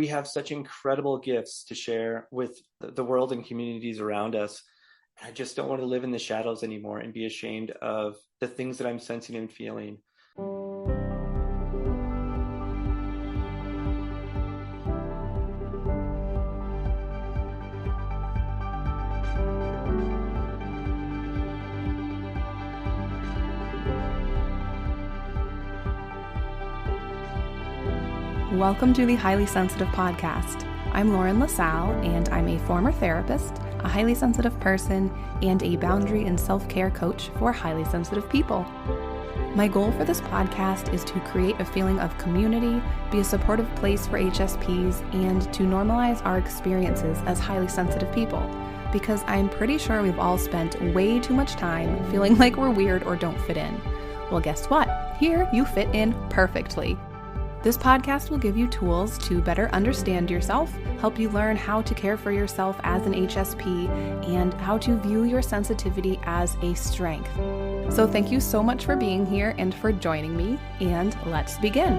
We have such incredible gifts to share with the world and communities around us. I just don't want to live in the shadows anymore and be ashamed of the things that I'm sensing and feeling. Welcome to the Highly Sensitive Podcast. I'm Lauren LaSalle, and I'm a former therapist, a highly sensitive person, and a boundary and self-care coach for highly sensitive people. My goal for this podcast is to create a feeling of community, be a supportive place for HSPs, and to normalize our experiences as highly sensitive people, because I'm pretty sure we've all spent way too much time feeling like we're weird or don't fit in. Well, guess what? Here you fit in perfectly. This podcast will give you tools to better understand yourself, help you learn how to care for yourself as an HSP, and how to view your sensitivity as a strength. So thank you so much for being here and for joining me, and let's begin.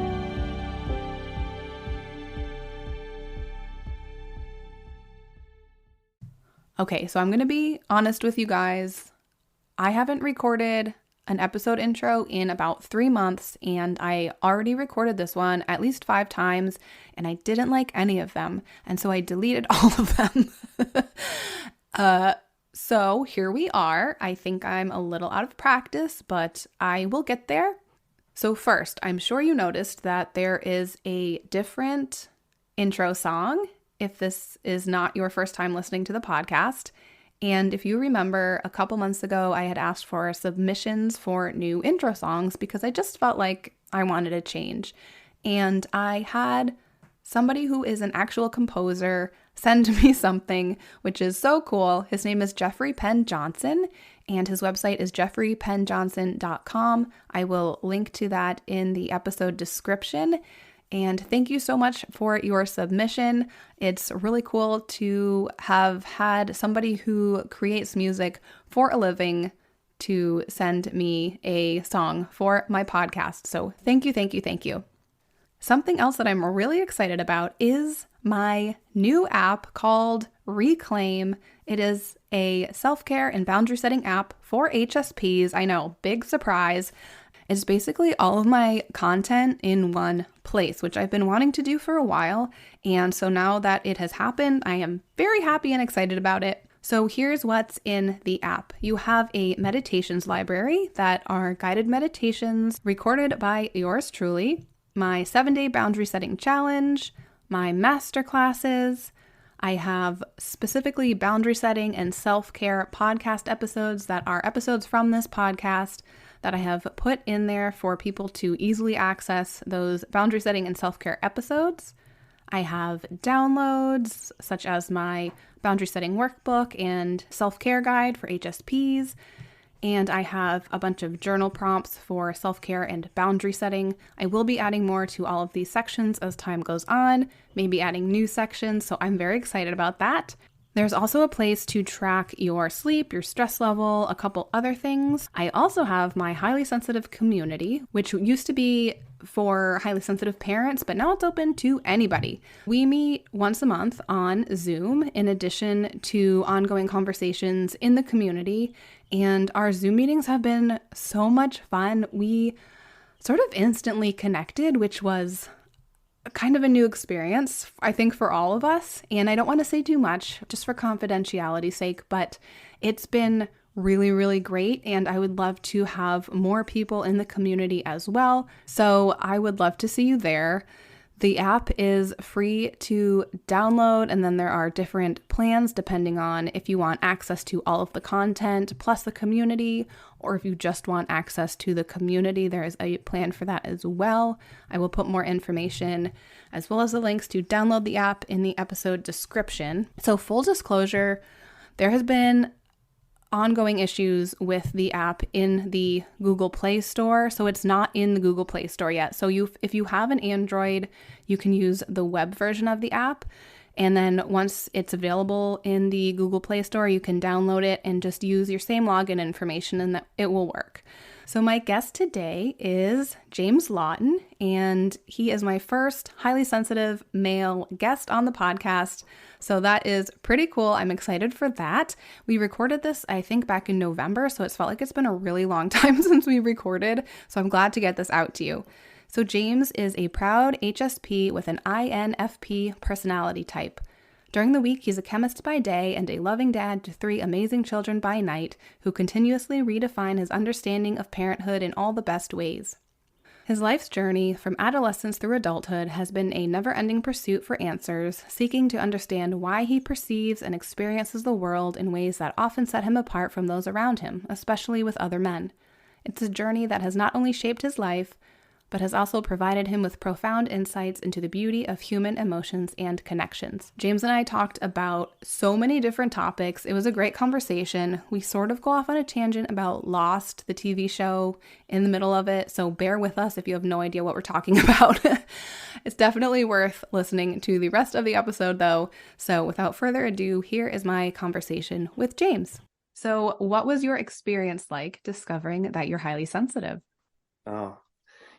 Okay, so I'm going to be honest with you guys. I haven't recorded an episode intro in about 3 months, and I already recorded this one at least 5 times, and I didn't like any of them, and so I deleted all of them. So here we are. I think I'm a little out of practice, but I will get there. So first, I'm sure you noticed that there is a different intro song if this is not your first time listening to the podcast. And if you remember, a couple months ago, I had asked for submissions for new intro songs because I just felt like I wanted a change. And I had somebody who is an actual composer send me something, which is so cool. His name is Jeffrey Penn Johnson, and his website is jeffreypennjohnson.com. I will link to that in the episode description. And thank you so much for your submission. It's really cool to have had somebody who creates music for a living to send me a song for my podcast. So thank you, thank you, thank you. Something else that I'm really excited about is my new app called Reclaim. It is a self-care and boundary setting app for HSPs. I know, big surprise. It's basically all of my content in one place, which I've been wanting to do for a while. And so now that it has happened, I am very happy and excited about it. So here's what's in the app. You have a meditations library that are guided meditations recorded by yours truly, my 7-day boundary setting challenge, my master classes. I have specifically boundary setting and self-care podcast episodes that are episodes from this podcast that I have put in there for people to easily access those boundary setting and self-care episodes. I have downloads such as my boundary setting workbook and self-care guide for HSPs. And I have a bunch of journal prompts for self-care and boundary setting. I will be adding more to all of these sections as time goes on, maybe adding new sections, so I'm very excited about that. There's also a place to track your sleep, your stress level, a couple other things. I also have my highly sensitive community, which used to be for highly sensitive parents, but now it's open to anybody. We meet once a month on Zoom, in addition to ongoing conversations in the community, and our Zoom meetings have been so much fun. We sort of instantly connected, which was kind of a new experience, I think, for all of us. And I don't want to say too much just for confidentiality's sake, but it's been really, really great. And I would love to have more people in the community as well. So I would love to see you there. The app is free to download, and then there are different plans depending on if you want access to all of the content plus the community, or if you just want access to the community, there is a plan for that as well. I will put more information as well as the links to download the app in the episode description. So full disclosure, there has been ongoing issues with the app in the Google Play Store. So it's not in the Google Play Store yet. So if you have an Android, you can use the web version of the app. And then once it's available in the Google Play Store, you can download it and just use your same login information and it will work. So, my guest today is James Lawton, and he is my first highly sensitive male guest on the podcast. So, that is pretty cool. I'm excited for that. We recorded this, I think, back in November, so it's felt like it's been a really long time since we recorded. So, I'm glad to get this out to you. So, James is a proud HSP with an INFP personality type. During the week, he's a chemist by day and a loving dad to 3 amazing children by night who continuously redefine his understanding of parenthood in all the best ways. His life's journey from adolescence through adulthood has been a never-ending pursuit for answers, seeking to understand why he perceives and experiences the world in ways that often set him apart from those around him, especially with other men. It's a journey that has not only shaped his life, but has also provided him with profound insights into the beauty of human emotions and connections. James and I talked about so many different topics. It was a great conversation. We sort of go off on a tangent about Lost, the TV show, in the middle of it, so bear with us if you have no idea what we're talking about. It's definitely worth listening to the rest of the episode, though. So without further ado, here is my conversation with James. So what was your experience like discovering that you're highly sensitive? Oh,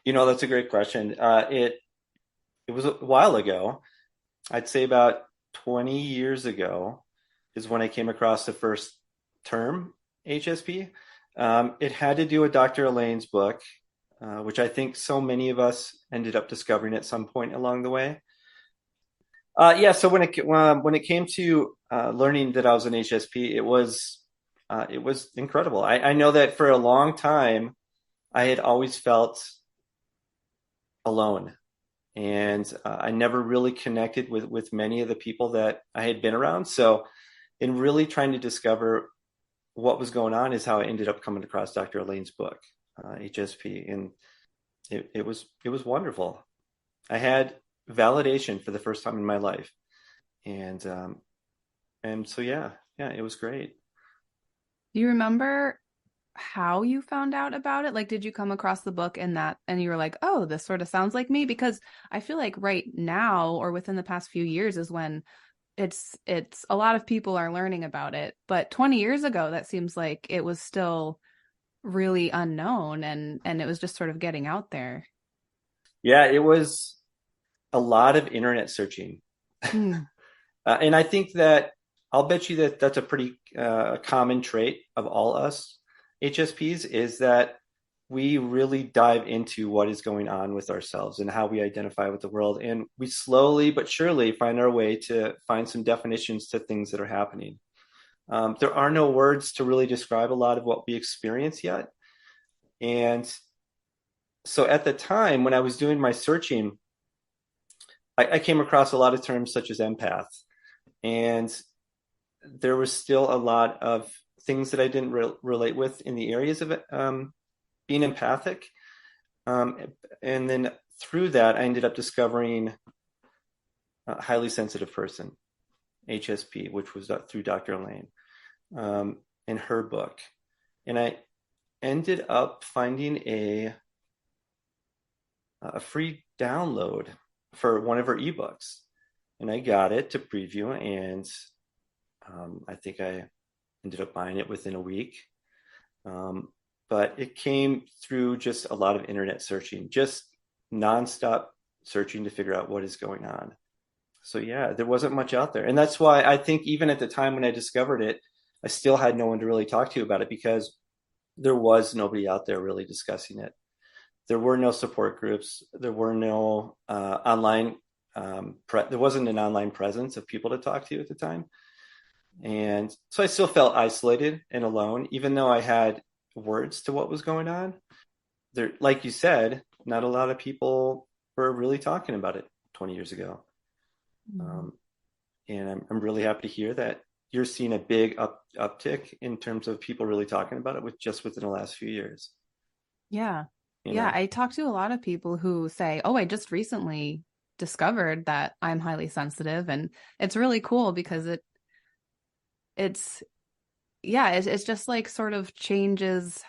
that's a great question. It was a while ago. I'd say about 20 years ago is when I came across the first term HSP. It had to do with Dr. Elaine's book, which I think so many of us ended up discovering at some point along the way. So when it came to learning that I was an HSP, it was incredible. I know that for a long time I had always felt alone, and I never really connected with many of the people that I had been around. So in really trying to discover what was going on is how I ended up coming across Dr. Elaine's book, HSP, and it was wonderful. I had validation for the first time in my life, and so yeah, it was great. Do you remember how you found out about it? Like, did you come across the book and you were like, oh, this sort of sounds like me? Because I feel like right now or within the past few years is when it's a lot of people are learning about it. But 20 years ago, that seems like it was still really unknown and it was just sort of getting out there. Yeah, it was a lot of internet searching. Mm. And I think that I'll bet you that that's a pretty common trait of all us HSPs, is that we really dive into what is going on with ourselves and how we identify with the world. And we slowly but surely find our way to find some definitions to things that are happening. There are no words to really describe a lot of what we experience yet. And so at the time when I was doing my searching, I came across a lot of terms such as empath. And there was still a lot of things that I didn't relate with in the areas of being empathic. And then through that, I ended up discovering a highly sensitive person, HSP, which was through Dr. Elaine in her book. And I ended up finding a free download for one of her ebooks. And I got it to preview, and I think I ended up buying it within a week. But it came through just a lot of internet searching, just nonstop searching to figure out what is going on. So yeah, there wasn't much out there. And that's why I think even at the time when I discovered it, I still had no one to really talk to about it, because there was nobody out there really discussing it. There were no support groups. There were no online, there wasn't an online presence of people to talk to at the time. And so I still felt isolated and alone, even though I had words to what was going on. There, like you said, not a lot of people were really talking about it 20 years ago. And I'm really happy to hear that you're seeing a big uptick in terms of people really talking about it within the last few years. Yeah. You Yeah. know? I talk to a lot of people who say, oh, I just recently discovered that I'm highly sensitive. And it's really cool because it's, yeah, it's just like sort of changes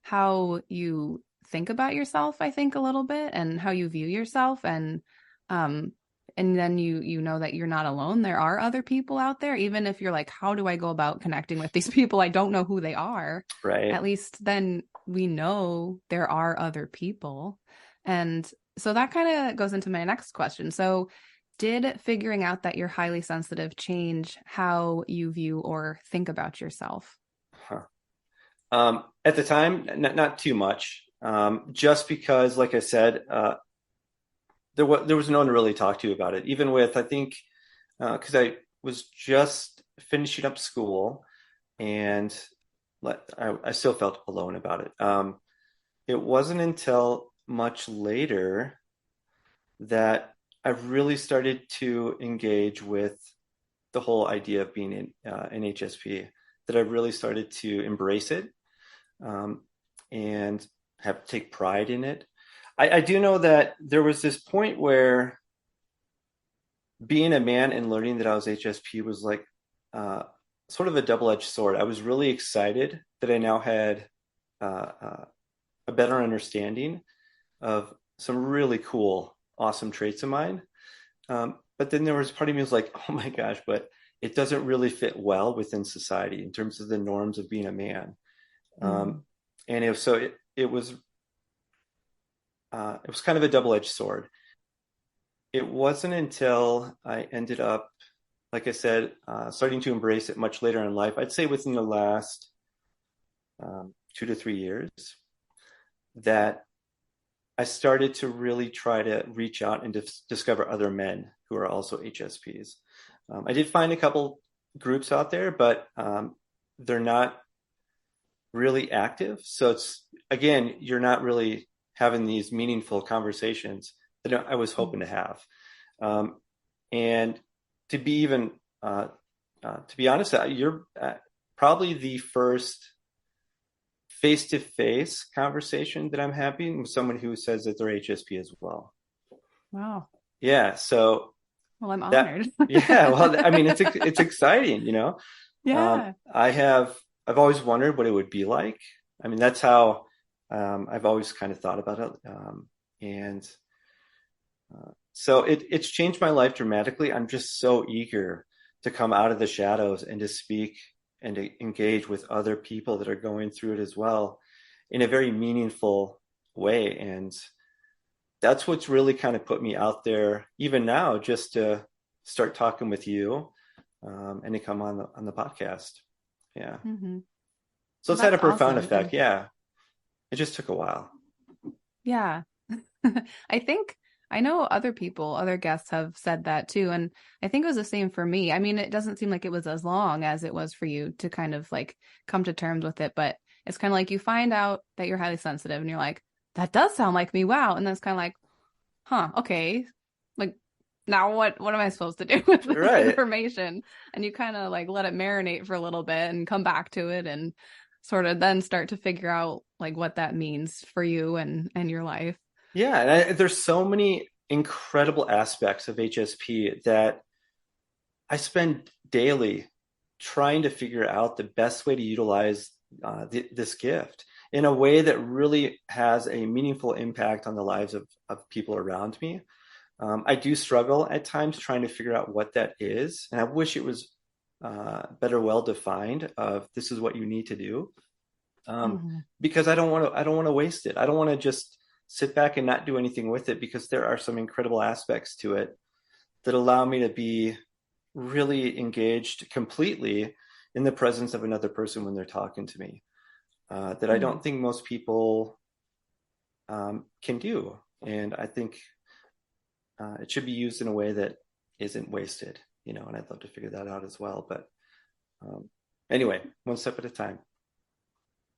how you think about yourself, I think, a little bit, and how you view yourself. And um and then you know that you're not alone. There are other people out there, even if you're like, how do I go about connecting with these people? I don't know who they are. Right. At least then we know there are other people. And so that kind of goes into my next question. So did figuring out that you're highly sensitive change how you view or think about yourself? Huh. At the time, not too much. Just because, like I said, there was no one to really talk to about it. Even with, I think, because I was just finishing up school, and I still felt alone about it. It wasn't until much later that I really started to engage with the whole idea of being in an HSP, that I really started to embrace it, um, and have take pride in it. I do know that there was this point where being a man and learning that I was HSP was like uh, sort of a double-edged sword. I was really excited that I now had a better understanding of some really cool, awesome traits of mine. But then there was part of me was like, oh my gosh, but it doesn't really fit well within society in terms of the norms of being a man. Mm. Um, and it was kind of a double-edged sword. It wasn't until I ended up, like I said, starting to embrace it much later in life. I'd say within the last 2 to 3 years that I started to really try to reach out and discover other men who are also HSPs. I did find a couple groups out there, but they're not really active. So it's, again, you're not really having these meaningful conversations that I was hoping to have. Um, and to be even, to be honest, you're probably the first face-to-face conversation that I'm having with someone who says that they're HSP as well. Wow. Yeah. So Well, I'm that, honored. yeah, well, I mean, it's exciting, you know. Yeah. I've always wondered what it would be like. I mean, that's how I've always kind of thought about it. And so it's changed my life dramatically. I'm just so eager to come out of the shadows and to speak and to engage with other people that are going through it as well in a very meaningful way. And that's what's really kind of put me out there, even now, just to start talking with you, and to come on the podcast. Yeah. Mm-hmm. So Well, it's had a that's profound awesome. effect. Yeah. It just took a while. Yeah. I think I know other people, other guests have said that too. And I think it was the same for me. I mean, it doesn't seem like it was as long as it was for you to kind of like come to terms with it, but it's kind of like you find out that you're highly sensitive and you're like, that does sound like me. Wow. And then it's kind of like, huh, okay. Like now what am I supposed to do with this Right. information? And you kind of like let it marinate for a little bit and come back to it and sort of then start to figure out like what that means for you and your life. Yeah. And there's so many incredible aspects of HSP that I spend daily trying to figure out the best way to utilize this gift in a way that really has a meaningful impact on the lives of people around me. I do struggle at times trying to figure out what that is, and I wish it was better well defined. Of this is what you need to do, Mm-hmm. because I don't want to waste it. I don't want to just sit back and not do anything with it, because there are some incredible aspects to it that allow me to be really engaged completely in the presence of another person when they're talking to me, that I Mm-hmm. don't think most people can do. And I think it should be used in a way that isn't wasted, you know, and I'd love to figure that out as well. But um, anyway, one step at a time.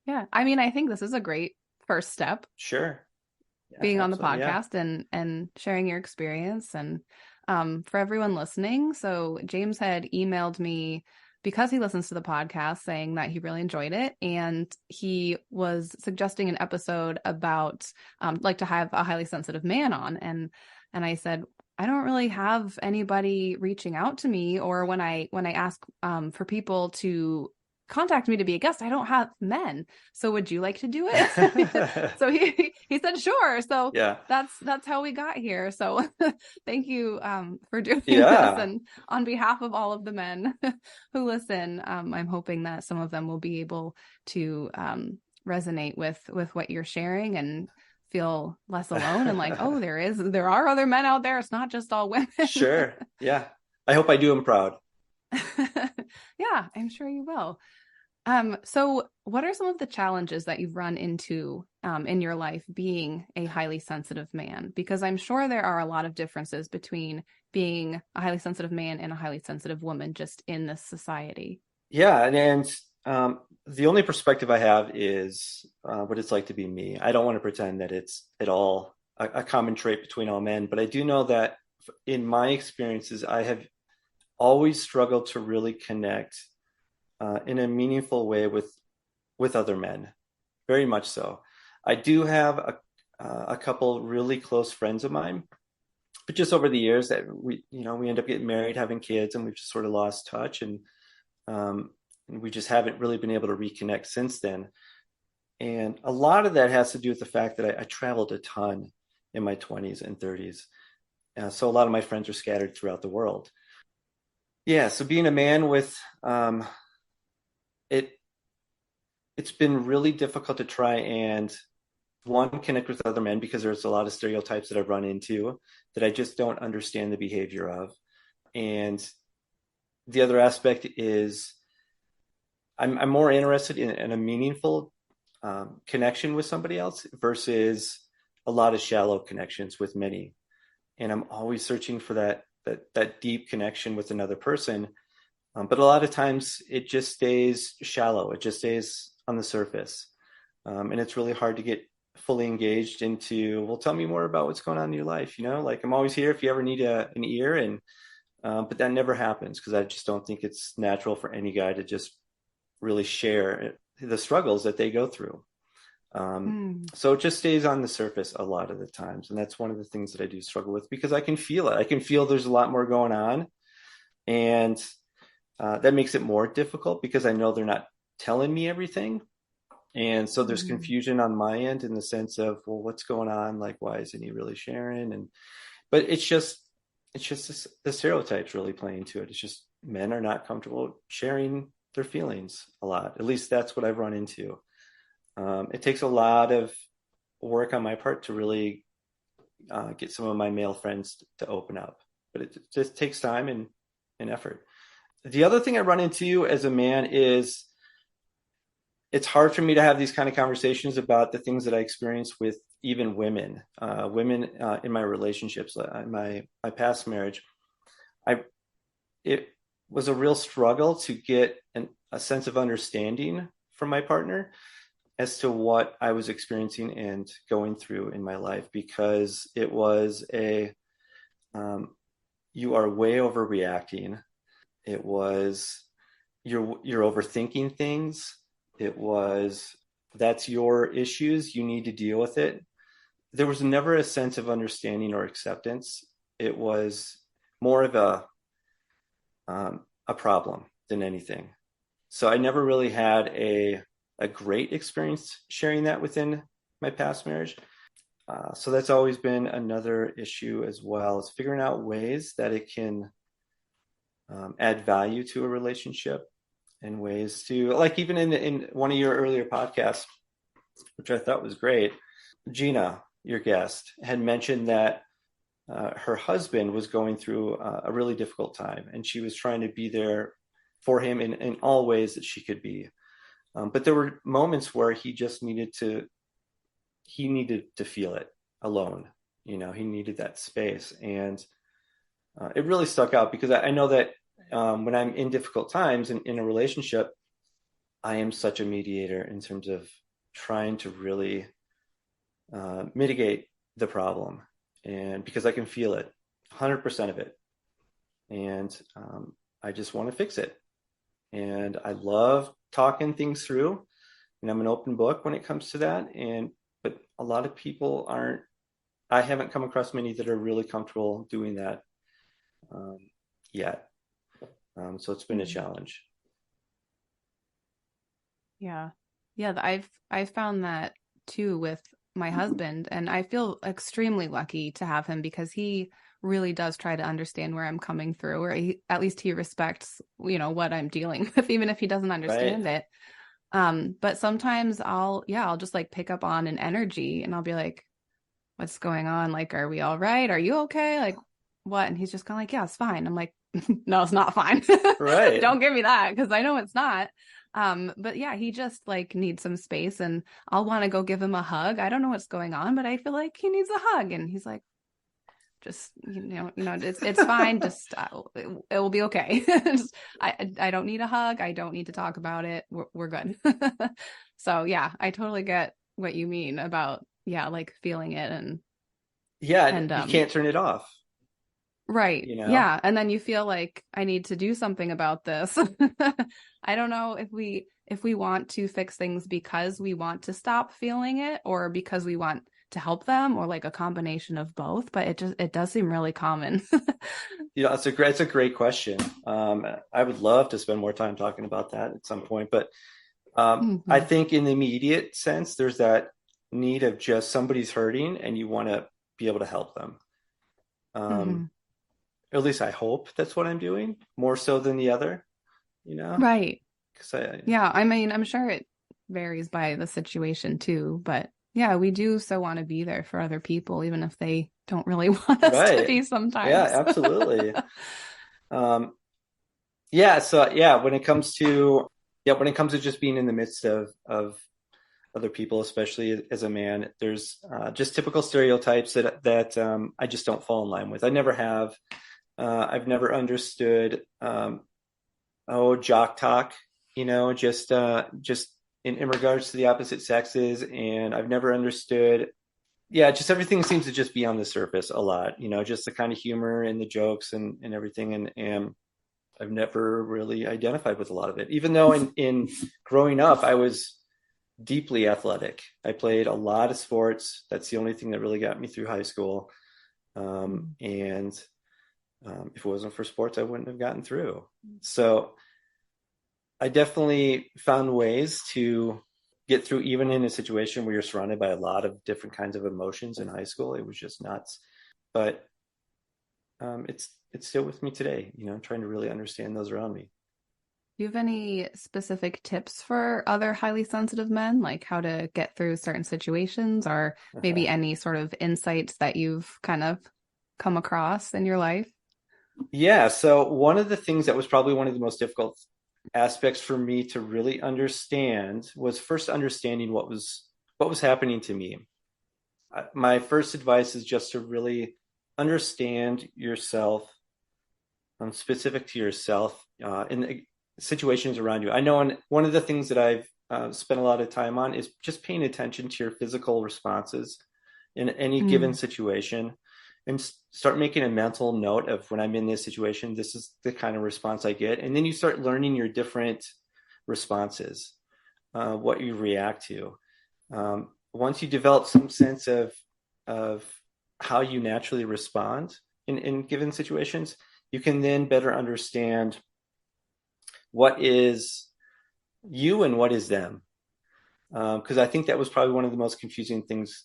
Yeah. I mean, I think this is a great first step, Sure. Yeah, being on the absolutely. Yeah. podcast and sharing your experience and for everyone listening. So James had emailed me because he listens to the podcast saying that he really enjoyed it and he was suggesting an episode about like to have a highly sensitive man on and I said I don't really have anybody reaching out to me or when I ask for people to contact me to be a guest. I don't have men. So would you like to do it? So he said, sure. So Yeah. that's how we got here. So thank you for doing this. Yeah. And on behalf of all of the men who listen, I'm hoping that some of them will be able to resonate with what you're sharing and feel less alone and like, oh, there are other men out there. It's not just all women. Sure. Yeah. I hope I do him proud. Yeah, I'm sure you will. So what are some of the challenges that you've run into in your life being a highly sensitive man? Because I'm sure there are a lot of differences between being a highly sensitive man and a highly sensitive woman just in this society. Yeah. And the only perspective I have is what it's like to be me. I don't want to pretend that it's at all a common trait between all men, but I do know that in my experiences, I have always struggled to really connect in a meaningful way with other men, very much so. I do have a couple really close friends of mine, but just over the years that we end up getting married, having kids, and we've just sort of lost touch, um, and we just haven't really been able to reconnect since then. And a lot of that has to do with the fact that I traveled a ton in my 20s and 30s. So a lot of my friends are scattered throughout the world. Yeah, so being a man with it it's been really difficult to try and one connect with other men because there's a lot of stereotypes that I've run into that I just don't understand the behavior of. And the other aspect is I'm more interested in a meaningful connection with somebody else versus a lot of shallow connections with many. And I'm always searching for that deep connection with another person. But a lot of times it just stays shallow. It just stays on the surface. And it's really hard to get fully engaged into, well, tell me more about what's going on in your life. Like I'm always here if you ever need an ear. And but that never happens because I just don't think it's natural for any guy to just really share the struggles that they go through. Mm. So it just stays on the surface a lot of the times. And that's one of the things that I do struggle with because I can feel it. I can feel there's a lot more going on. And that makes it more difficult because I know they're not telling me everything. And so there's Mm. confusion on my end in the sense of, well, what's going on? Like, why isn't he really sharing? But it's just the stereotypes really playing to it. It's just men are not comfortable sharing their feelings a lot. At least that's what I've run into. It takes a lot of work on my part to really get some of my male friends to open up, but it just takes time and effort. The other thing I run into as a man is it's hard for me to have these kind of conversations about the things that I experience with even women, in my relationships, in my past marriage. It was a real struggle to get a sense of understanding from my partner as to what I was experiencing and going through in my life because it was you are way overreacting. It was you're overthinking things. It was that's your issues. You need to deal with it. There was never a sense of understanding or acceptance. It was more of a problem than anything. So I never really had a great experience sharing that within my past marriage. So that's always been another issue as well, is figuring out ways that it can add value to a relationship and ways to, like even in one of your earlier podcasts, which I thought was great, Gina, your guest, had mentioned that her husband was going through a really difficult time and she was trying to be there for him in all ways that she could be. But there were moments where he just needed to feel it alone. He needed that space. And it really stuck out because I know that when I'm in difficult times in a relationship, I am such a mediator in terms of trying to really mitigate the problem. And because I can feel it, 100% of it. And I just want to fix it. And I love talking things through. And I'm an open book when it comes to that. But a lot of people aren't. I haven't come across many that are really comfortable doing that yet. So it's been a challenge. Yeah. Yeah, I've found that too with my husband, and I feel extremely lucky to have him because he really does try to understand where I'm coming through, or at least he respects, what I'm dealing with, even if he doesn't Right. understand it. But sometimes I'll just like pick up on an energy and I'll be like, what's going on? Like, are we all right? Are you okay? Like, what? And he's just kind of like, yeah, it's fine. I'm like, no, it's not fine. Right. Don't give me that because I know it's not. But yeah, he just like needs some space and I'll want to go give him a hug. I don't know what's going on, but I feel like he needs a hug. And he's like, just it's fine. Just it will be okay. Just, I don't need a hug. I don't need to talk about it. We're good. So yeah, I totally get what you mean about yeah, like feeling it Yeah, and you can't turn it off, right. you know? Yeah. And then you feel like I need to do something about this. I don't know if we want to fix things because we want to stop feeling it or because we want to help them or like a combination of both, but it does seem really common. It's a great question. I would love to spend more time talking about that at some point, but I Hmm. think in the immediate sense, there's that need of just somebody's hurting and you want to be able to help them. Um, Hmm. at least I hope that's what I'm doing more so than the other, you know? Right. Because I, Yeah. I mean, I'm sure it varies by the situation too, but yeah, we do so want to be there for other people, even if they don't really want us to right. be Yeah, sometimes. absolutely. Um, yeah. So yeah, when it comes to just being in the midst of other people, especially as a man, there's just typical stereotypes that I just don't fall in line with. I never have. I've never understood jock talk, just in regards to the opposite sexes, and I've never understood. Yeah, just everything seems to just be on the surface a lot, just the kind of humor and the jokes and everything, and I've never really identified with a lot of it. Even though in growing up, I was deeply athletic. I played a lot of sports. That's the only thing that really got me through high school. And if it wasn't for sports, I wouldn't have gotten through. So I definitely found ways to get through, even in a situation where you're surrounded by a lot of different kinds of emotions in high school. It was just nuts. But it's still with me today, trying to really understand those around me. Do you have any specific tips for other highly sensitive men, like how to get through certain situations, or maybe any sort of insights that you've kind of come across in your life? Yeah. So one of the things that was probably one of the most difficult aspects for me to really understand was first understanding what was happening to me. My first advice is just to really understand yourself, specific to yourself, in the situations around you. I know one of the things that I've spent a lot of time on is just paying attention to your physical responses in any given Mm. situation and start making a mental note of when I'm in this situation, this is the kind of response I get. And then you start learning your different responses, what you react to. Once you develop some sense of how you naturally respond in given situations, you can then better understand what is you and what is them. Because I think that was probably one of the most confusing things,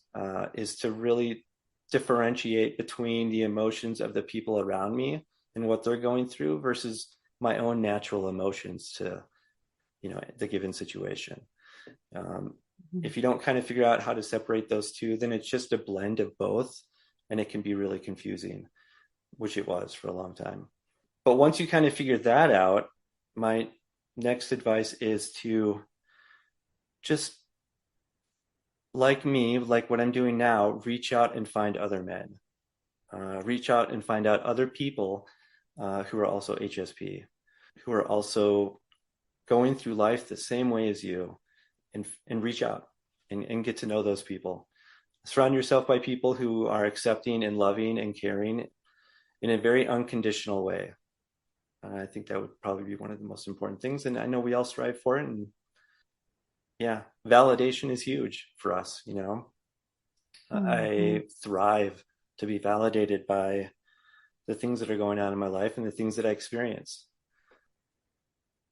is to really differentiate between the emotions of the people around me and what they're going through versus my own natural emotions to the given situation. Um, if you don't kind of figure out how to separate those two, then it's just a blend of both, and it can be really confusing, which it was for a long time. But once you kind of figure that out, my next advice is to just, like me, like what I'm doing now, reach out and find other men. Reach out and find out other people who are also HSP, who are also going through life the same way as you, and reach out and get to know those people. Surround yourself by people who are accepting and loving and caring in a very unconditional way. I think that would probably be one of the most important things. And I know we all strive for it. And yeah, validation is huge for us. Hmm. I thrive to be validated by the things that are going on in my life and the things that I experience.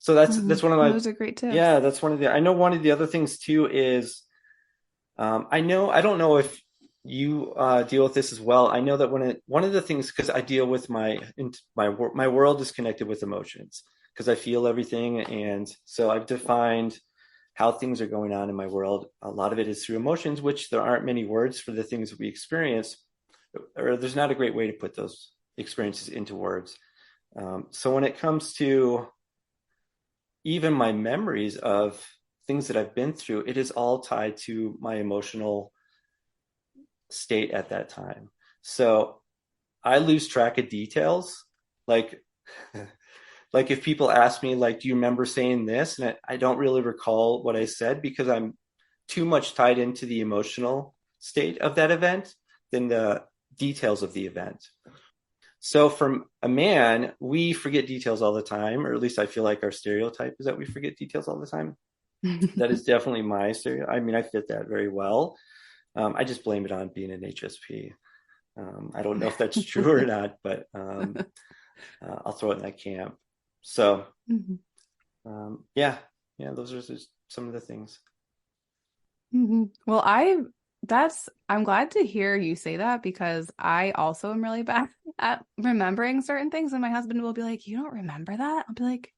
So that's one of my Those are great tips. yeah, that's one of the I know one of the other things too is I don't know if you deal with this as well. I know that one of the things because I deal with my world is connected with emotions because I feel everything, and so I've defined how things are going on in my world. A lot of it is through emotions, which there aren't many words for the things that we experience, or there's not a great way to put those experiences into words. So when it comes to even my memories of things that I've been through, it is all tied to my emotional state at that time. So I lose track of details. Like, like if people ask me, like, do you remember saying this? And I don't really recall what I said because I'm too much tied into the emotional state of that event than the details of the event. So from a man, we forget details all the time, or at least I feel like our stereotype is that we forget details all the time. That is definitely my stereotype. I mean, I fit that very well. I just blame it on being an HSP. I don't know if that's true or not, but I'll throw it in that camp. So, Mhm. yeah, yeah, those are just some of the things. Well, I'm glad to hear you say that because I also am really bad at remembering certain things. And my husband will be like, "You don't remember that?" I'll be like,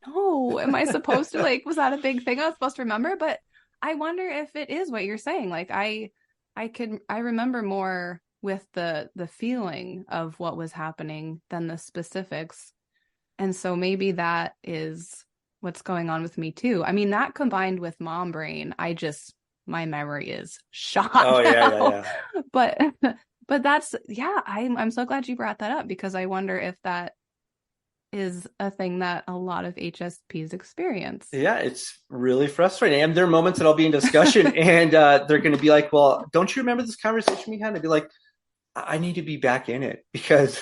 "No, am I supposed to like, was that a big thing I was supposed to remember?" But I wonder if it is what you're saying. Like I remember more with the feeling of what was happening than the specifics. And so maybe that is what's going on with me too. I mean, that combined with mom brain, my memory is shot Oh yeah, yeah, now. yeah. But but that's yeah, I'm so glad you brought that up because I wonder if that is a thing that a lot of HSPs experience. Yeah, it's really frustrating. And there are moments that I'll be in discussion and they're going to be like, well, don't you remember this conversation we had? And I'd be like, I need to be back in it because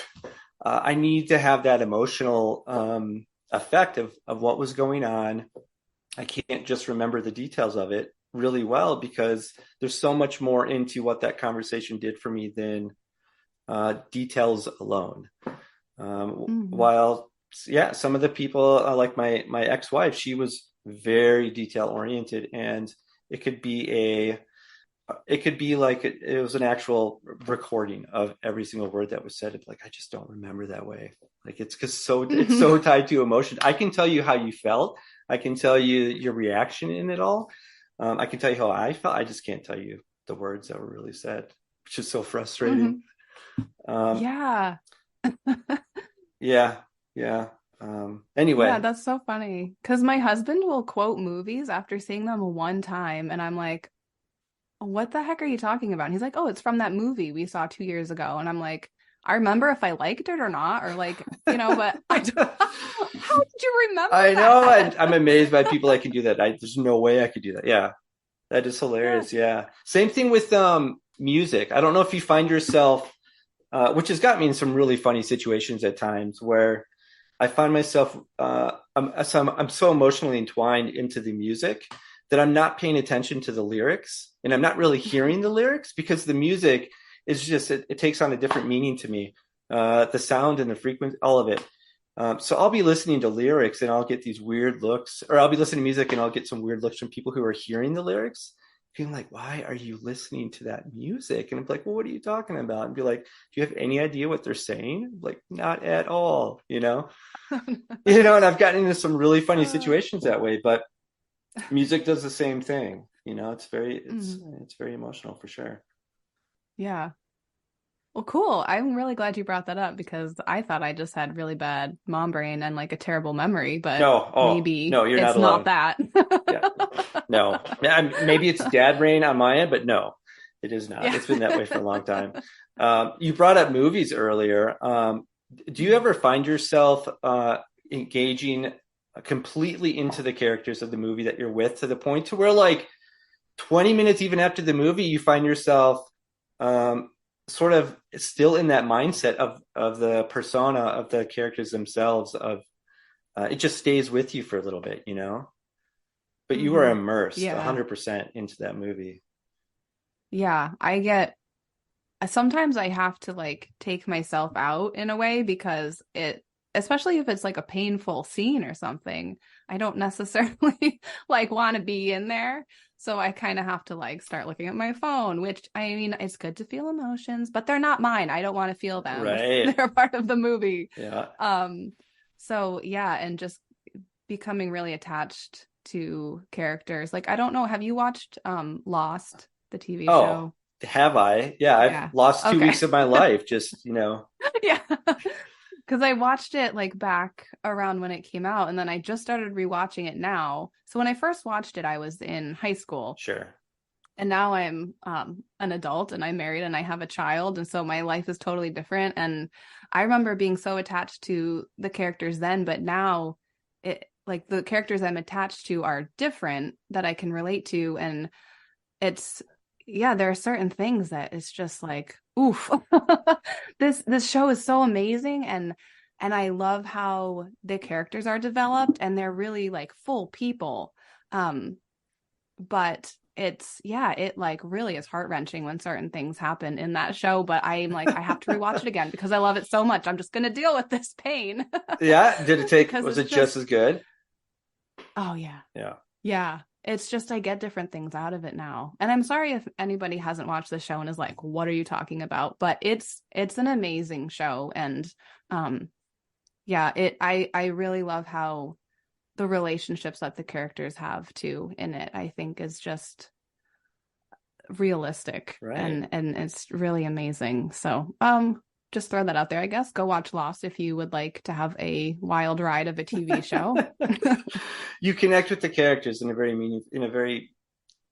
I need to have that emotional effect of what was going on. I can't just remember the details of it really well because there's so much more into what that conversation did for me than details alone. Mhm. While yeah, some of the people like my ex-wife, she was very detail oriented, and it could be a it could be like it was an actual recording of every single word that was said. It's like I just don't remember that way. Like it's because it's so tied to emotion. I can tell you how you felt. I can tell you your reaction in it all. I can tell you how I felt. I just can't tell you the words that were really said, which is so frustrating. Mhm. Um, Yeah. yeah, yeah. Yeah, Anyway, that's so funny. Because my husband will quote movies after seeing them one time, and I'm like, what the heck are you talking about? And he's like, oh, it's from that movie we saw 2 years ago. And I'm like, I remember if I liked it or not, or like, but I don't, how did you remember I know, and that? I'm amazed by people that can do that. There's no way I could do that. Yeah, that is Yeah. hilarious. Yeah, same thing with music. I don't know if you find yourself, which has got me in some really funny situations at times where I find myself, I'm so emotionally entwined into the music that I'm not paying attention to the lyrics, and I'm not really hearing the lyrics because the music is just it takes on a different meaning to me. The sound and the frequency, all of it. So I'll be listening to lyrics and I'll get these weird looks, or I'll be listening to music and I'll get some weird looks from people who are hearing the lyrics, being like, "Why are you listening to that music?" And I'm like, "Well, what are you talking about?" And be like, "Do you have any idea what they're saying?" Like, not at all, you know. And I've gotten into some really funny Uh, situations that way, but music does the same thing. It's very mhm. it's very emotional for sure. Yeah. Well, cool. I'm really glad you brought that up because I thought I just had really bad mom brain and like a terrible memory, but No, oh maybe no, you're not it's not alone. that. Yeah, no. Maybe it's dad brain on my end, but no, it is not. Yeah. It's been that way for a long time. You brought up movies earlier. Do you ever find yourself engaging completely into the characters of the movie that you're with to the point to where like 20 minutes even after the movie, you find yourself um, sort of still in that mindset of the persona of the characters themselves of it just stays with you for a little bit. But you were hmm immersed Yeah. 100% into that movie. Yeah. Sometimes I have to like take myself out in a way because especially if it's like a painful scene or something, I don't necessarily like want to be in there. So I kind of have to like start looking at my phone, which I mean, it's good to feel emotions, but they're not mine. I don't want to feel them. Right. They're part of the movie. Yeah. Um, so yeah, and just becoming really attached to characters. Like I don't know, have you watched Lost, the TV Oh, show? have I? Yeah, I've Yeah. lost two Okay. weeks of my life just, you know. Yeah. Because I watched it like back around when it came out, and then I just started rewatching it now. So when I first watched it, I was in high school, Sure. and now I'm an adult and I'm married and I have a child, and so my life is totally different. And I remember being so attached to the characters then, but now it like the characters I'm attached to are different that I can relate to, and it's yeah, there are certain things that it's just like oof. This show is so amazing, and I love how the characters are developed and they're really like full people. But it's yeah, it like really is heart-wrenching when certain things happen in that show, but I'm like I have to rewatch it again because I love it so much. I'm just going to deal with this pain. Yeah, did it take, Because was it's it just just as good? oh yeah. Yeah. Yeah, it's just I get different things out of it now. And I'm sorry if anybody hasn't watched the show and is like, "What are you talking about?" But it's an amazing show, and um yeah, I really love how the relationships that the characters have too in it, I think is just realistic Right. and it's really amazing. So, just throw that out there, I guess. Go watch Lost if you would like to have a wild ride of a TV show. You connect with the characters in a very in a very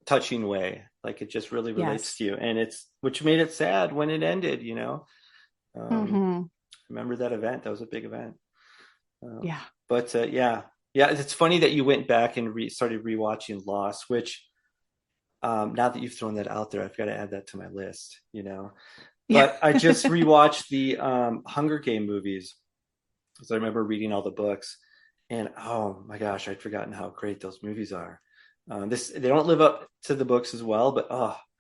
touching way. Like it just really relates Yes. to you. And it's, which made it sad when it ended, you know. Um, Mm-hmm. remember that event? That was a big event. Yeah. But yeah, yeah. It's funny that you went back and started rewatching Lost, which now that you've thrown that out there, I've got to add that to my list. You know, Yeah. but I just rewatched the Hunger Game movies because I remember reading all the books, and oh my gosh, I'd forgotten how great those movies are. This they don't live up to the books as well, but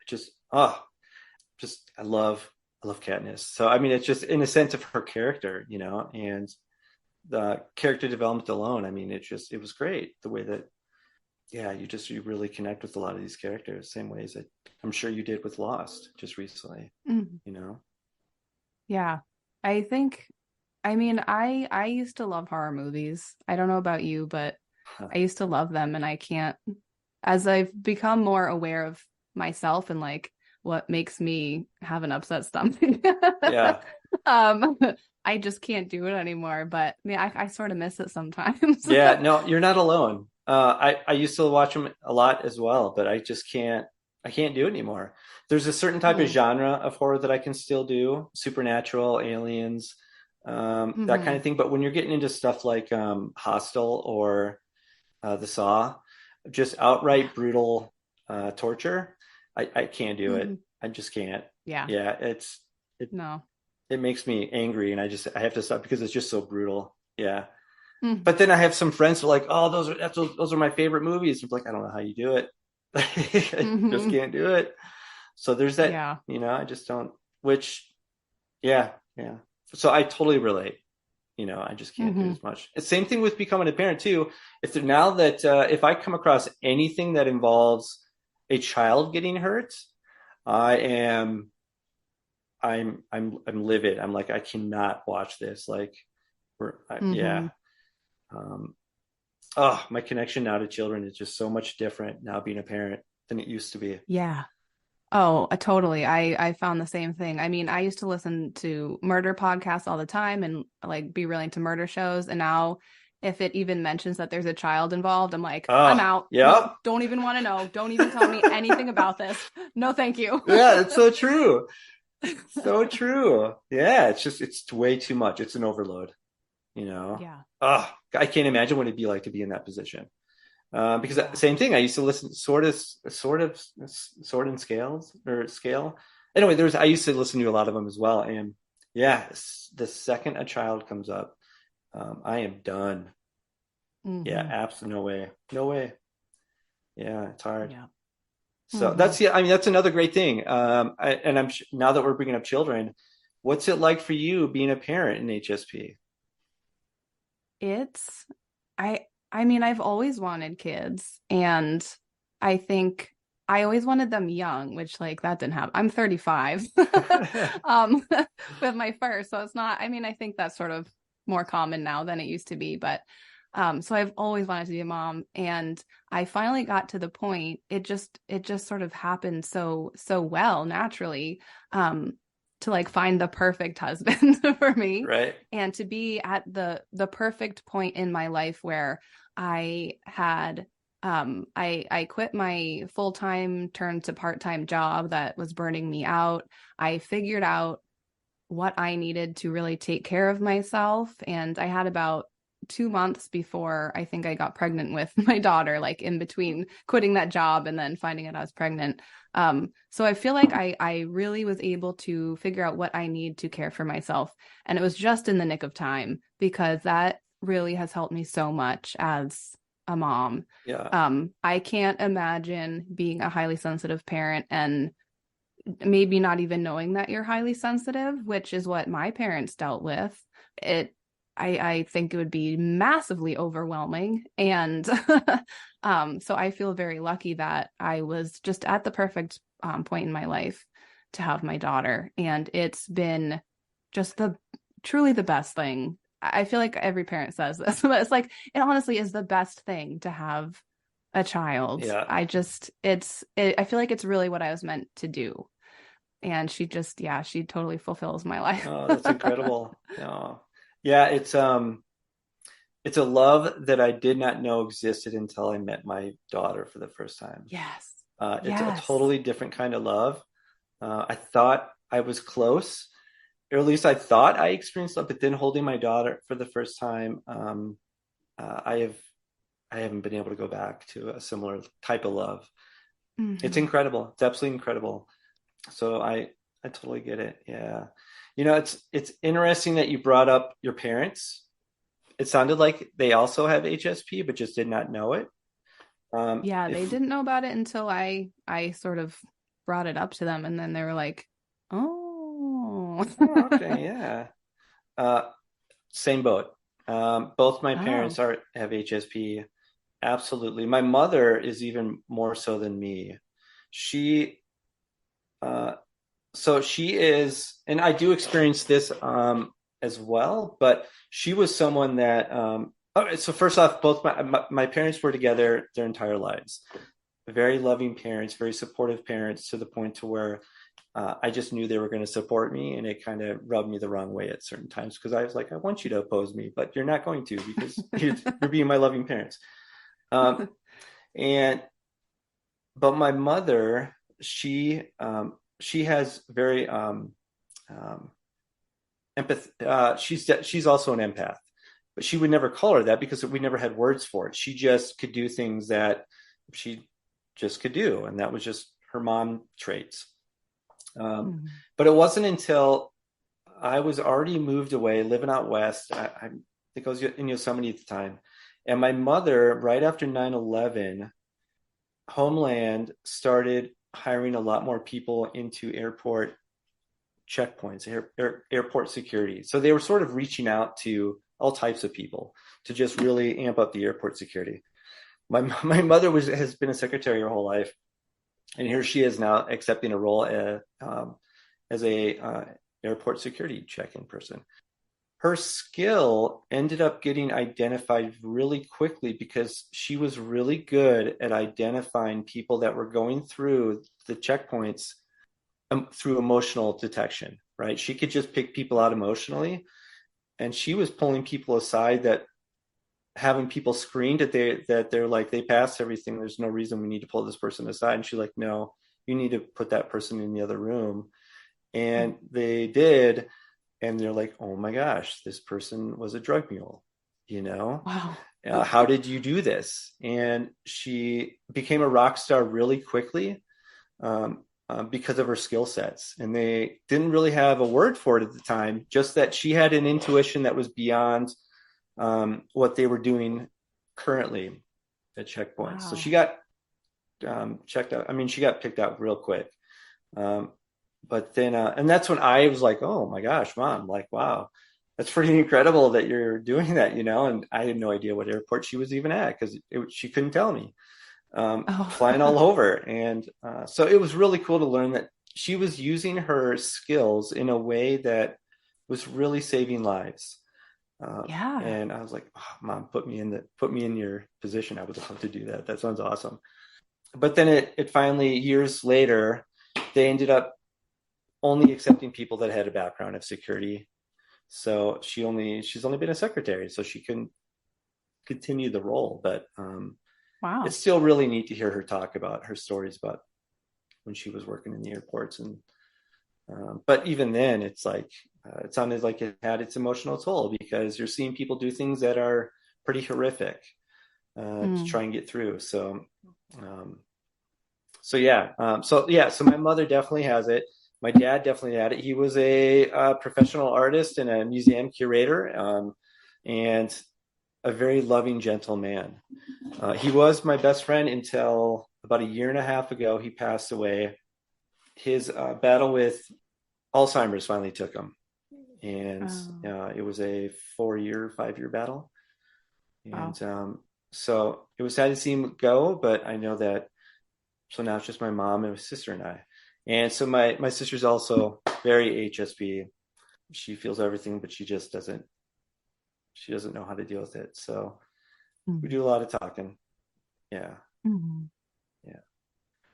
just I love Katniss. So I mean, it's just in a sense of her character, you know, and the character development alone. I mean, it was great the way that yeah, you really connect with a lot of these characters, same ways that I'm sure you did with Lost just recently, Mhm. you know. Yeah. I think I mean I used to love horror movies. I don't know about you, but Huh. I used to love them, and I can't as I've become more aware of myself and like what makes me have an upset stomach. Yeah. um I just can't do it anymore, but I mean I sort of miss it sometimes. Yeah, no, you're not alone. I used to watch them a lot as well, but I just can't. I can't do it anymore. There's a certain type of Mm. genre of horror that I can still do, supernatural, aliens, that kind Hmm. of thing. But when you're getting into stuff like Hostel or The Saw, just Yeah. outright brutal torture, I can't do it. Hmm. I just can't. Yeah. Yeah, it No. it makes me angry, and I have to stop because it's just so brutal. Yeah. Mm. But then I have some friends who are like, "Oh, those are my favorite movies." I'm like, I don't know how you do it. I just Hmm. can't do it. So there's that, Yeah. you know, I just don't. Which, yeah, yeah. So I totally relate. You know, I just can't do Hmm. as much. Same thing with becoming a parent too. If now that if I come across anything that involves a child getting hurt, I am I'm livid. I'm like I cannot watch this. Like yeah. Hmm. Um, oh, my connection now to children is just so much different now being a parent than it used to be. Yeah. Oh, totally. I found the same thing. I mean, I used to listen to murder podcasts all the time and like be really into murder shows. And now if it even mentions that there's a child involved, I'm like, I'm Oh, out. Nope, yep. don't even want to know. Don't even tell me anything about this. No, thank you. Yeah, it's so true. So true. Yeah, it's just it's way too much. It's an overload, you know. Yeah. Oh, I can't imagine what it'd be like to be in that position. Because Yeah. same thing. I used to listen Sword and Scales or Scale. Anyway, there's I used to listen to a lot of them as well. And yeah, the second a child comes up, I am done. Yeah, Hmm. absolutely no way, no way. Yeah, it's hard. Yeah. So Hmm. that's yeah. I mean, that's another great thing. And now that we're bringing up children, what's it like for you being a parent in HSP? It's I I mean, I've always wanted kids, and I think I always wanted them young, which like that didn't happen. I'm 35 um with my first, so it's not, I mean, I think that's sort of more common now than it used to be, but so I've always wanted to be a mom, and I finally got to the point, it just sort of happened so well naturally, um to like find the perfect husband for me, Right. and to be at the perfect point in my life where I had I quit my full-time turn to part-time job that was burning me out. I figured out what I needed to really take care of myself, and I had about 2 months before I think I got pregnant with my daughter, like in between quitting that job and then finding out I was pregnant. So I feel like I really was able to figure out what I need to care for myself. And it was just in the nick of time, because that really has helped me so much as a mom. Yeah. I can't imagine being a highly sensitive parent and maybe not even knowing that you're highly sensitive, which is what my parents dealt with. It I think it would be massively overwhelming. And so I feel very lucky that I was just at the perfect point in my life to have my daughter. And it's been just the truly the best thing. I feel like every parent says this, but it's like it honestly is the best thing to have a child. Yeah. I feel like it's really what I was meant to do. And she just, yeah, she totally fulfills my life. Oh, that's incredible. Oh. Yeah, it's a love that I did not know existed until I met my daughter for the first time. Yes. It's a Yes. totally different kind of love. I thought I was close, or at least I thought I experienced love, but then holding my daughter for the first time, uh, I have I haven't been able to go back to a similar type of love. It's Hmm. incredible. It's absolutely incredible. So I totally get it. Yeah. It's interesting that you brought up your parents. It sounded like they also have HSP, but just did not know it. Yeah, they If didn't know about it until I sort of brought it up to them, and then they were like, "Oh." Oh, okay, yeah. Uh, Same boat. Both my Oh. parents are have HSP. Absolutely. My mother is even more so than me. She uh, so she is, and I do experience this as well, but she was someone that so first off, both my parents were together their entire lives. Very loving parents, very supportive parents, to the point to where I just knew they were going to support me, and it kind of rubbed me the wrong way at certain times, because I was like, I want you to oppose me, but you're not going to, because you're being my loving parents. Um, and but my mother, she has very um, empath. She's also an empath, but she would never call her that because we never had words for it. She just could do things that she just could do, and that was just her mom traits. Um, Mhm. but it wasn't until I was already moved away, living out west. I think I was in Yosemite at the time, and my mother, right after 9/11, Homeland started hiring a lot more people into airport checkpoints, airport security. So they were sort of reaching out to all types of people to just really amp up the airport security. My mother has been a secretary her whole life, and here she is now accepting a role as a airport security check-in person. Her skill ended up getting identified really quickly because she was really good at identifying people that were going through the checkpoints through emotional detection, right? She could just pick people out emotionally, and she was pulling people aside, that having people screened, that they're like, they passed everything. There's no reason we need to pull this person aside. And she's like, no, you need to put that person in the other room. And they did, and they're like, oh my gosh, this person was a drug mule, you know? Wow. How did you do this? And she became a rock star really quickly, because of her skill sets. And they didn't really have a word for it at the time, just that she had an intuition that was beyond what they were doing currently at checkpoints. So she Wow. got checked out. I mean, she got picked out real quick. Um, but then, and that's when I was like, oh my gosh, mom, like, wow, that's pretty incredible that you're doing that, And I had no idea what airport she was even at because she couldn't tell me. Oh, Flying all over. And so it was really cool to learn that she was using her skills in a way that was really saving lives. yeah. And I was like, oh, Mom, put me in your position. I would love to do that. That sounds awesome. But then it finally, years later, they ended up only accepting people that had a background of security. So she's only been a secretary, so she couldn't continue the role. But Wow. it's still really neat to hear her talk about her stories about when she was working in the airports. And but even then, it's like it sounded like it had its emotional toll because you're seeing people do things that are pretty horrific to Mm. try and get through. Um, so my mother definitely has it. My dad definitely had it. He was a professional artist and a museum curator, and a very loving, gentle man. He was my best friend until about a year and a half ago. He passed away. His battle with Alzheimer's finally took him, and Oh, it was a 4 year, 5 year battle. wow. And so it was sad to see him go, but I know that. So now it's just my mom and my sister and I. And so my sister's also very HSP. She feels everything, but she doesn't know how to deal with it. So we Mm. do a lot of talking. Yeah. Mm. Yeah.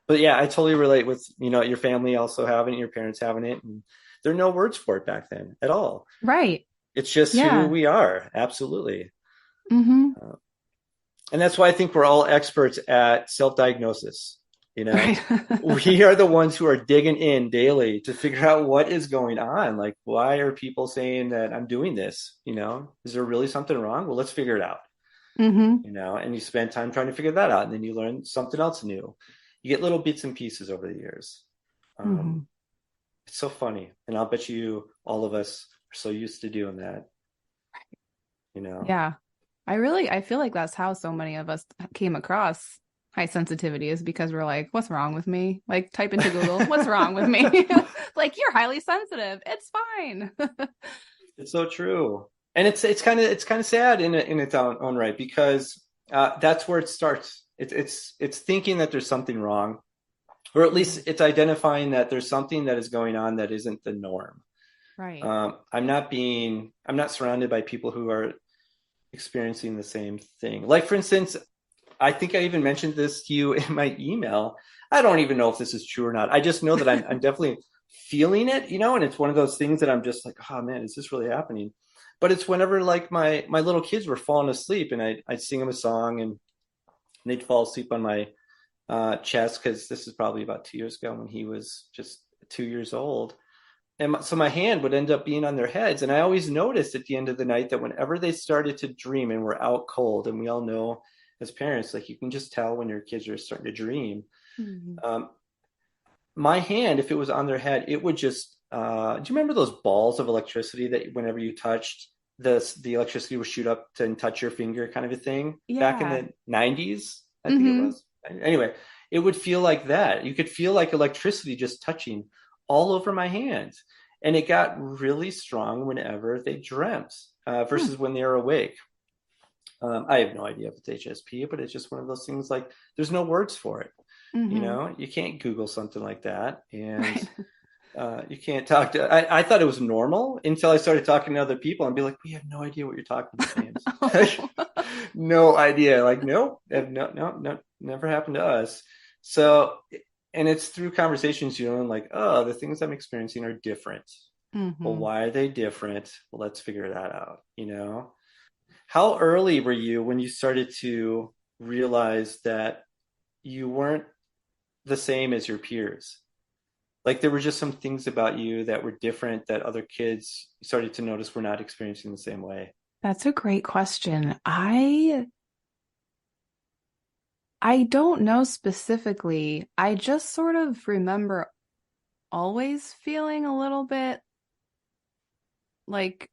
But yeah, I totally relate with, your family also having it, your parents having it. And there are no words for it back then at all. Right. It's just who Yeah. we are. Absolutely. Mm-hmm. Uh, and that's why I think we're all experts at self-diagnosis. You know, Right. we are the ones who are digging in daily to figure out what is going on. Like, why are people saying that I'm doing this? Is there really something wrong? Well, let's figure it out. Mm-hmm. And you spend time trying to figure that out, and then you learn something else new. You get little bits and pieces over the years. Mm-hmm. Um, it's so funny, and I'll bet you all of us are so used to doing that. You know, Yeah. I feel like that's how so many of us came across high sensitivity is because we're like, what's wrong with me? Like type into Google, what's wrong with me? Like you're highly sensitive. It's fine. it's so true, and it's kind of sad in its own right because that's where it starts. It's thinking that there's something wrong, or at least Mhm. it's identifying that there's something that is going on that isn't the norm. Right. I'm not surrounded by people who are experiencing the same thing. Like, for instance, I think I even mentioned this to you in my email. I don't even know if this is true or not. I just know that I'm definitely feeling it, and it's one of those things that I'm just like, oh man, is this really happening? But it's whenever like my little kids were falling asleep and I'd sing them a song and they'd fall asleep on my chest because this is probably about 2 years ago when he was just 2 years old. And so my hand would end up being on their heads. And I always noticed at the end of the night that whenever they started to dream and were out cold, and we all know as parents, like you can just tell when your kids are starting to dream. Mhm. Um, my hand, if it was on their head, it would just, do you remember those balls of electricity that whenever you touched, the electricity would shoot up to and touch your finger kind of a thing back in Yeah. the 90s, I think it Mm-hmm. was. Anyway, it would feel like that. You could feel like electricity just touching all over my hands. And it got really strong whenever they dreamt versus when they were awake. I have no idea if it's HSP, but it's just one of those things like there's no words for it. Mm-hmm. You can't Google something like that. And Right. you can't talk to. I thought it was normal until I started talking to other people and be like, "We have no idea what you're talking about, James. Oh. No idea." Like, nope, no, no, no, never happened to us. So, and it's through conversations, like, oh, the things I'm experiencing are different. Well, Mm-hmm. why are they different? Well, let's figure that out. How early were you when you started to realize that you weren't the same as your peers? Like there were just some things about you that were different that other kids started to notice were not experiencing the same way. That's a great question. I don't know specifically. I just sort of remember always feeling a little bit like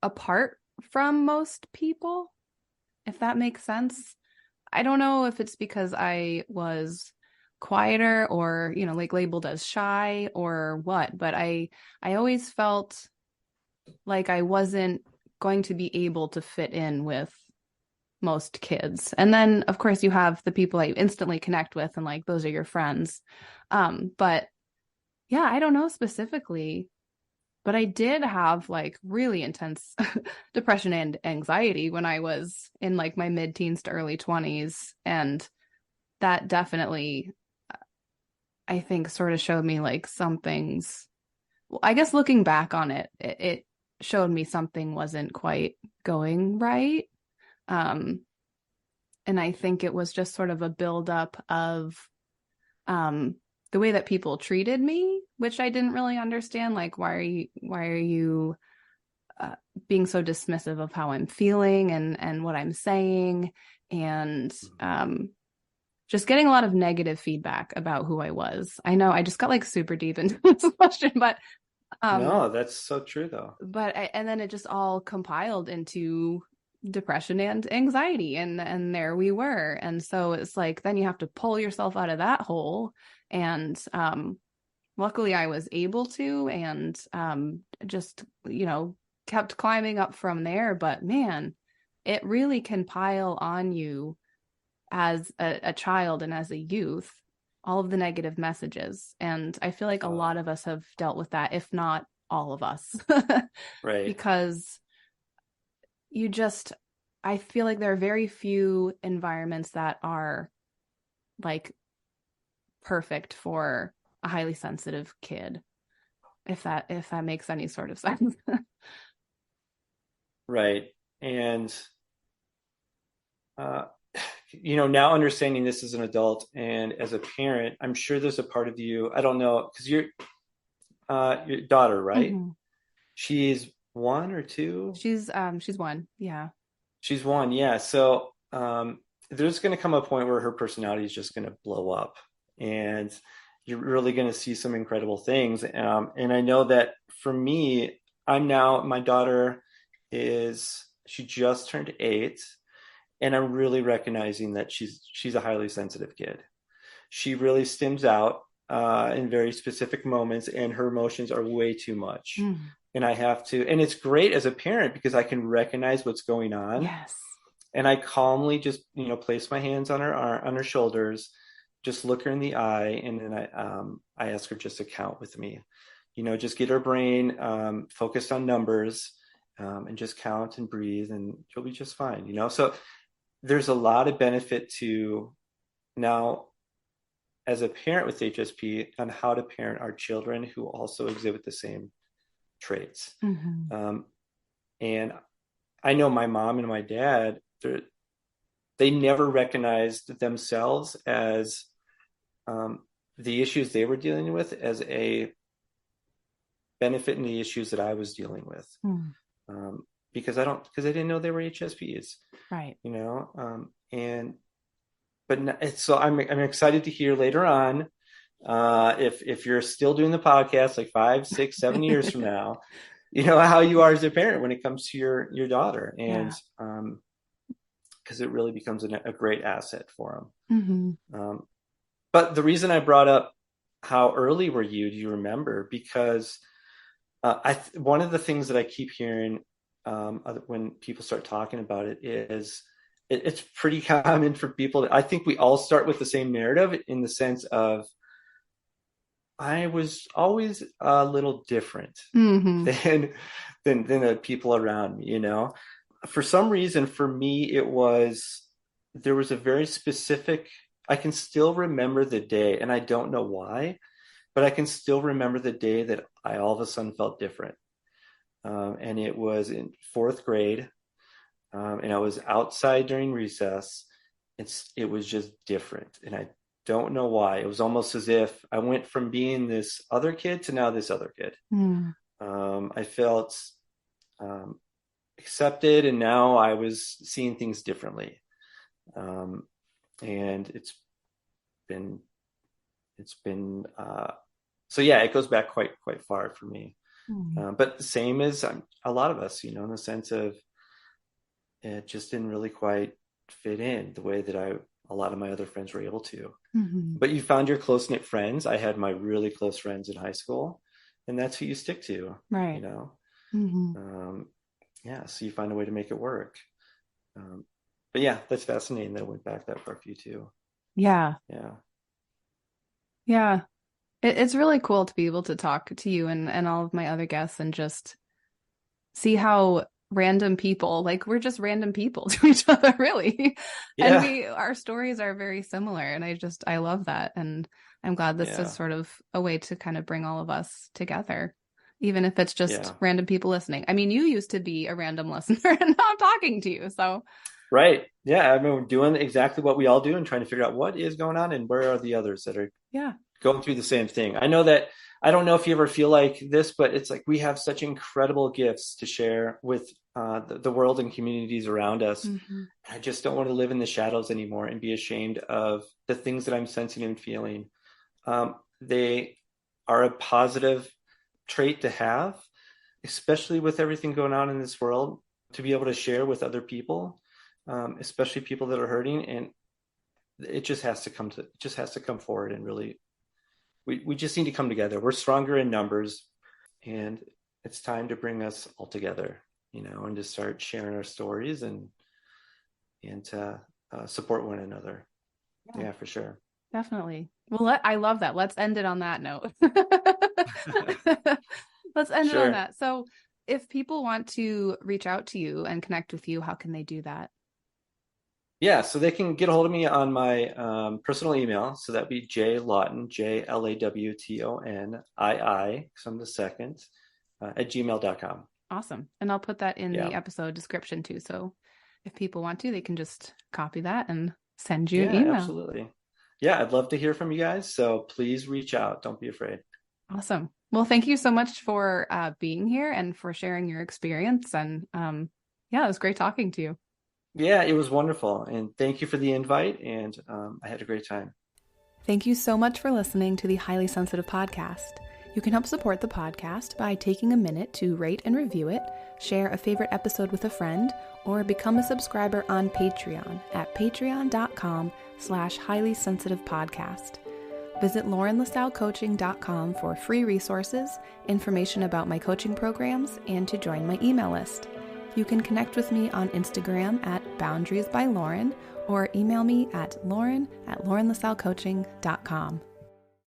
apart from most people, if that makes sense. I don't know if it's because I was quieter or, like labeled as shy or what, but I always felt like I wasn't going to be able to fit in with most kids. And then of course you have the people that you instantly connect with and like those are your friends. But yeah, I don't know specifically, but I did have like really intense depression and anxiety when I was in like my mid-teens to early 20s. And that definitely, I think, sort of showed me like some things. Well, I guess looking back on it, it showed me something wasn't quite going right. Um, and I think it was just sort of a buildup of um, the way that people treated me, which I didn't really understand. Like, why are you uh, being so dismissive of how I'm feeling and what I'm saying, and just getting a lot of negative feedback about who I was. I know I just got like super deep into this question, um, No, that's so true though. and then it just all compiled into depression and anxiety, and there we were. And so it's like then you have to pull yourself out of that hole, and luckily I was able to, and just kept climbing up from there. But man, it really can pile on you as a child and as a youth, all of the negative messages. And I feel like a lot of us have dealt with that, if not all of us. Right. Because you just, I feel like there are very few environments that are like perfect for a highly sensitive kid, if that makes any sort of sense. Right. And uh, now understanding this as an adult and as a parent, I'm sure there's a part of you, I don't know, because your daughter, right? Mm-hmm. She's one or two? She's one. Yeah. She's one, yeah. So there's going to come a point where her personality is just going to blow up, and you're really going to see some incredible things. And I know that for me, my daughter she just turned 8, and I'm really recognizing that she's a highly sensitive kid. She really stims out in very specific moments, and her emotions are way too much. Mm. And I have to, and it's great as a parent because I can recognize what's going on, Yes. and I calmly just place my hands on her shoulders, just look her in the eye, and then I ask her just to count with me. Just get her brain focused on numbers, and just count and breathe, and you'll be just fine. So there's a lot of benefit to now as a parent with HSP on how to parent our children who also exhibit the same traits. Mm-hmm. And I know my mom and my dad, they never recognized themselves as the issues they were dealing with as a benefit in the issues that I was dealing with. Mm. Because I didn't know they were HSPs, Right. And so I'm excited to hear later on, if you're still doing the podcast like 5, 6, 7 years from now, how you are as a parent when it comes to your daughter, and Yeah. because it really becomes a great asset for Mm-hmm. them. But the reason I brought up how early were you? Do you remember? Because one of the things that I keep hearing when people start talking about it is it's pretty common for people I think we all start with the same narrative in the sense of I was always a little different Mm-hmm. than the people around me. For some reason, for me, there was a very specific. I can still remember the day, and I don't know why, but I can still remember the day that I all of a sudden felt different. And it was in fourth grade, and I was outside during recess. It was just different, and I don't know why. It was almost as if I went from being this other kid to now this other kid. Mm. I felt um, accepted, and now I was seeing things differently. And been it's been so yeah, it goes back quite far for me. Mm. But the same as a lot of us, in the sense of it just didn't really quite fit in the way that a lot of my other friends were able to. Mm-hmm. But you found your close knit friends. I had my really close friends in high school, and that's who you stick to, you Right. know. Mm-hmm. Yeah, so you find a way to make it work. But yeah, that's fascinating that it went back that far for you too. Yeah. Yeah, Yeah. It's really cool to be able to talk to you and all of my other guests and just see how random people, like we're just random people to each other, really. And yeah, our stories are very similar. And I love that. And I'm glad this is yeah, sort of a way to kind of bring all of us together, even if it's just yeah. random people listening. I mean, you used to be a random listener and now I'm talking to you. So Right. Yeah, I mean, we're doing exactly what we all do and trying to figure out what is going on and where are the others that are yeah. going through the same thing. I know that I don't know if you ever feel like this, but it's like we have such incredible gifts to share with the world and communities around us. Mm-hmm. I just don't want to live in the shadows anymore and be ashamed of the things that I'm sensing and feeling. They are a positive trait to have, especially with everything going on in this world, to be able to share with other people, especially people that are hurting. And it just has to come forward and really we just need to come together. We're stronger in numbers, and it's time to bring us all together, and to start sharing our stories and to support one another. Yeah, Yeah, for sure. definitely. Well, I love that. Let's end it on that note. Let's end it on Sure. that. So, if people want to reach out to you and connect with you, how can they do that? Yeah, so they can get a hold of me on my personal email. So that'd be J Lawton, JLAWTONII, because I'm the second, at gmail.com. Awesome. And I'll put that in the Yeah. episode description too. So, if people want to, they can just copy that and send you an Yeah, email. absolutely. Yeah, I'd love to hear from you guys. So please reach out. Don't be afraid. Awesome. Well, thank you so much for being here and for sharing your experience. And yeah, it was great talking to you. Yeah, it was wonderful. And thank you for the invite. And I had a great time. Thank you so much for listening to the Highly Sensitive Podcast. You can help support the podcast by taking a minute to rate and review it, share a favorite episode with a friend, or become a subscriber on Patreon at patreon.com/highly sensitive podcast. Visit laurenlassalcoaching.com for free resources, information about my coaching programs, and to join my email list. You can connect with me on Instagram at Boundaries by Lauren or email me at lauren@laurenlassalcoaching.com.